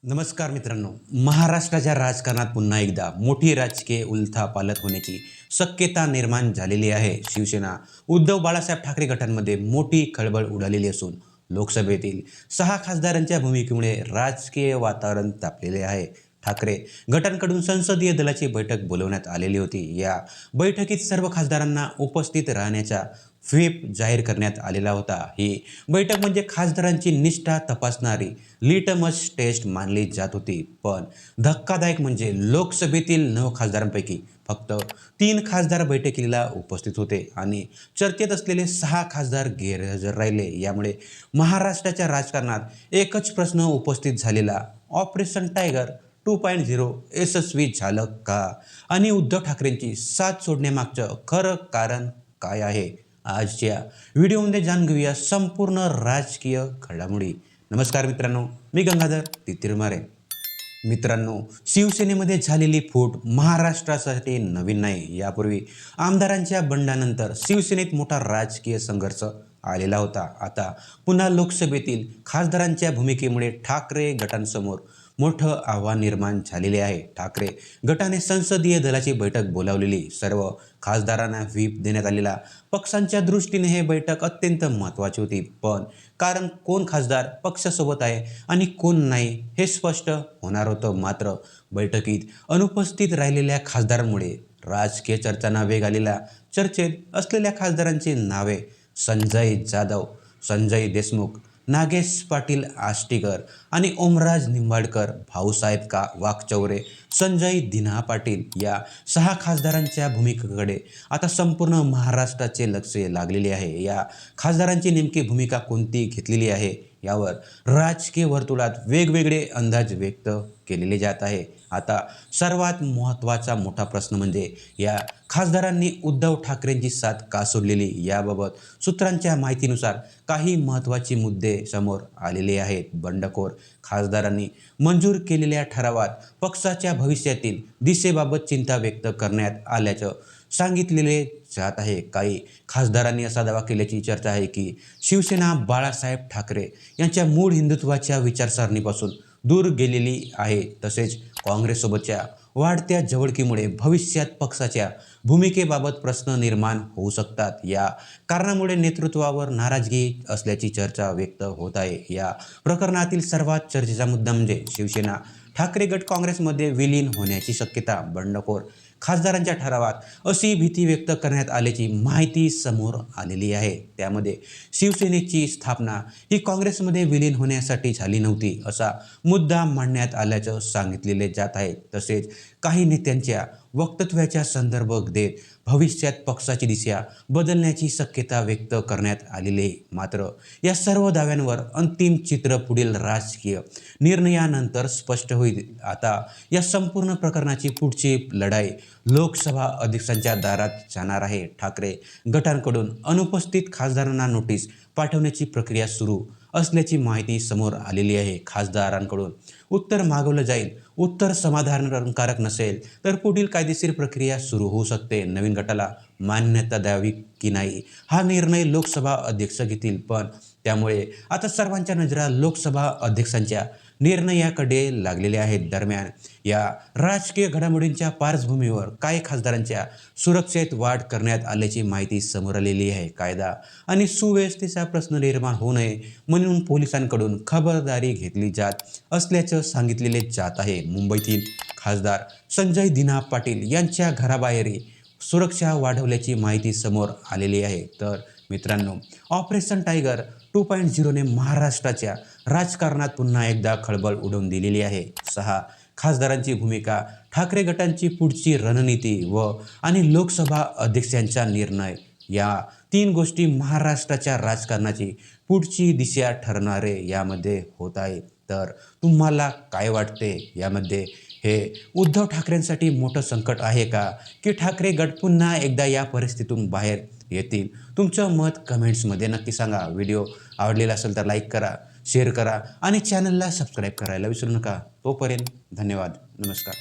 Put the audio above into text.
नमस्कार मित्रांनो. महाराष्ट्राच्या राजकारणात पुन्हा एकदा मोठी राजकीय उलथापालथ होण्याची शक्यता निर्माण झालेली आहे. शिवसेना उद्धव बाळासाहेब ठाकरे गटांमध्ये मोठी खळबळ उडालेली असून लोकसभेतील 6 खासदारांच्या भूमिकेमुळे राजकीय वातावरण तापलेले आहे. ठाकरे गटांकडून संसदीय दलाची बैठक बोलवण्यात आलेली होती. या बैठकीत सर्व खासदारांना उपस्थित राहण्याचा व्हीप जाहीर करण्यात आलेला होता. ही बैठक म्हणजे खासदारांची निष्ठा तपासणारी लिटमस टेस्ट मानली जात होती. पण धक्कादायक म्हणजे लोकसभेतील 9 खासदारांपैकी फक्त 3 खासदार बैठकीला उपस्थित होते आणि चर्चेत असलेले 6 खासदार गैरहजर राहिले. यामुळे महाराष्ट्राच्या राजकारणात एकच प्रश्न उपस्थित झालेला, ऑपरेशन टायगर 2.0 यशस्वी झालं का? आणि उद्धव ठाकरेंची साथ सोडण्यामागचं खरं कारण काय आहे? आजच्या व्हिडिओमध्ये जाणून घेऊया संपूर्ण राजकीय घडामोडी. नमस्कार मित्रांनो, मी गंगाधर तितिरमारे. मित्रांनो, शिवसेनेमध्ये झालेली फूट महाराष्ट्रासाठी नवीन नाही. यापूर्वी आमदारांच्या बंडानंतर शिवसेनेत मोठा राजकीय संघर्ष आलेला होता. आता पुन्हा लोकसभेतील खासदारांच्या भूमिकेमुळे ठाकरे गटांसमोर मोठं आव्हान निर्माण झालेले आहे. ठाकरे गटाने संसदीय दलाची बैठक बोलावलेली. सर्व खासदारांना व्हीप देण्यात आलेला. पक्षांच्या दृष्टीने हे बैठक अत्यंत महत्त्वाची होती. पण कारण कोण खासदार पक्षासोबत आहे आणि कोण नाही हे स्पष्ट होणार होतं. मात्र बैठकीत अनुपस्थित राहिलेल्या खासदारांमुळे राजकीय चर्चांना वेग आलेला. चर्चेत असलेल्या खासदारांची नावे संजय जाधव, संजय देशमुख, नागेश पाटील आष्टीकर आणि ओमराज निंबाळकर, भाऊसाहेब वाकचौरे, संजय दिना पाटील या 6 खासदारांच्या भूमिकेकडे आता संपूर्ण महाराष्ट्राचे लक्ष लागलेले आहे. या खासदारांची नेमकी भूमिका कोणती घेतलेली आहे यावर राजकीय वर्तुळात वेगवेगळे अंदाज व्यक्त केलेले जात आहे. आता सर्वात महत्त्वाचा मोठा प्रश्न म्हणजे या खासदारांनी उद्धव ठाकरेंची साथ का सोडलेली? याबाबत सूत्रांच्या माहितीनुसार काही महत्त्वाचे मुद्दे समोर आलेले आहेत. बंडखोर खासदारांनी मंजूर केलेल्या ठरावात पक्षाच्या भविष्यातील दिशेबाबत चिंता व्यक्त करण्यात आल्याचं सांगितलेले जात आहे. काही खासदारांनी असा दावा केल्याची चर्चा आहे की शिवसेना बाळासाहेब ठाकरे यांच्या मूळ हिंदुत्वाच्या विचारसरणीपासून दूर गेलेली आहे. तसेच काँग्रेससोबतच्या वाढत्या जवळकीमुळे भविष्यात पक्षाच्या भूमिकेबाबत प्रश्न निर्माण होऊ शकतात. या कारणामुळे नेतृत्वावर नाराजगी असल्याची चर्चा व्यक्त होत आहे. या प्रकरणातील सर्वात चर्चेचा मुद्दा म्हणजे शिवसेना ठाकरे गट काँग्रेसमध्ये विलीन होण्याची शक्यता. बंडखोर खासदारांच्या ठरावात अशी भीती व्यक्त करण्यात आल्याची माहिती समोर आलेली आहे. त्यामध्ये शिवसेनेची स्थापना ही काँग्रेसमध्ये विलीन होण्यासाठी झाली नव्हती असा मुद्दा मांडण्यात आल्याचं सांगितलेले जात आहे. तसेच काही नेत्यांच्या वक्तव्याचा संदर्भ देत भविष्यात पक्षाची दिशा बदलण्याची शक्यता व्यक्त करण्यात आलेली आहे. मात्र या सर्व दाव्यांवर अंतिम चित्र पुढील राजकीय निर्णयानंतर स्पष्ट होईल. आता या संपूर्ण प्रकरणाची पुढची लढाई लोकसभा अध्यक्षांच्या दारात जाणार आहे. ठाकरे गटांकडून अनुपस्थित खासदारांना नोटीस पाठवण्याची प्रक्रिया सुरू असल्याची माहिती समोर आलेली आहे. खासदारांकडून उत्तर मागवलं जाईल. उत्तर समाधानकारक नसेल तर पुढील कायदेशीर प्रक्रिया सुरू होऊ शकते. नवीन गटाला मान्यता द्यावी की नाही हा निर्णय लोकसभा अध्यक्ष घेतील. पण त्यामुळे आता सर्वांच्या नजरा लोकसभा अध्यक्षांच्या निर्णयाकडे लागलेल्या आहेत. दरम्यान या राजकीय घडामोडींच्या पार्श्वभूमीवर काही खासदारांच्या सुरक्षेत वाढ करण्यात आल्याची माहिती समोर आलेली आहे. कायदा आणि सुव्यवस्थेचा प्रश्न निर्माण होऊ नये म्हणून पोलिसांकडून खबरदारी घेतली जात असल्याचं सांगितलेले जात आहे. मुंबईतील खासदार संजय दिना पाटील यांच्या घराबाहेरही सुरक्षा वाढवल्याची माहिती समोर आलेली आहे. तर मित्रांनो, ऑपरेशन टायगर 2.0ने महाराष्ट्राच्या राजकारणात पुन्हा एकदा खळबळ उडवून दिलेली आहे. 6 खासदारांची भूमिका, ठाकरे गटांची पुढची रणनीती आणि लोकसभा अध्यक्षांचा निर्णय या 3 गोष्टी महाराष्ट्राच्या राजकारणाची पुढची दिशा ठरणारे यामध्ये होत आहे. तर तुम्हाला काय वाटते यामध्ये? हे उद्धव ठाकरेंसाठी मोठं संकट आहे का, की ठाकरे गट पुन्हा एकदा या परिस्थितीतून बाहेर येतील? तुमचं मत कमेंट्समध्ये नक्की सांगा. व्हिडिओ आवडलेला असेल तर लाईक करा, शेअर करा आणि चॅनलला सबस्क्राईब करायला विसरू नका. तोपर्यंत धन्यवाद. नमस्कार.